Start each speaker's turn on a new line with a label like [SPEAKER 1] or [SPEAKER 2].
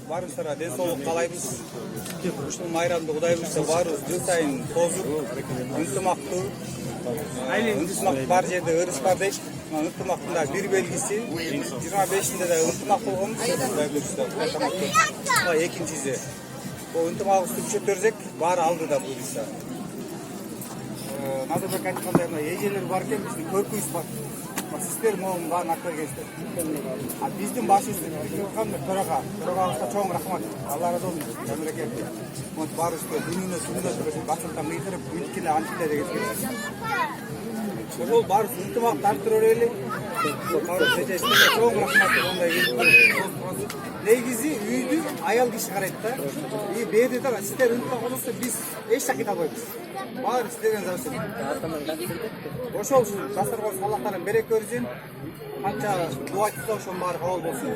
[SPEAKER 1] барыңыздар ден соолук каалайбыз. Ушул майрамды Кудай буйрса баарыбыз жыл сайын тозуп, ынтымактуу, ынтымак бар жерде ырыс бар дейт. Ынтымактын да бир белгиси 25-inde да ынтымак болгонбуз. Кудай буйрса экинчиси. Бул ынтымагыбызды күчөтөрсөк, баары алдыда буйрса. Назарбек айткандай эжелер бар экен, биздин көркүбүз бар. Сиздер могун баарын айтып бергенсиздер. Биздин башыбыз төрагабызга чоң рахмат. Алла разы болсун. Жамиреке. Баарыбызга күнүнө башыңдан мыйдырып, үлкеле антиле деген. Ошол баарыбыз ынтымакты арттыра берели. Чоң рахмат. Негизи үйдү аял киши карайт да. Берди да сиздер ынтымак болсо биз эч жака кете албайбыз. Баары сиздерден зависит. Ошол үчүн жастарга Аллахтан береке берсин. Канча дуа айтса ошонун баары кабыл болсун.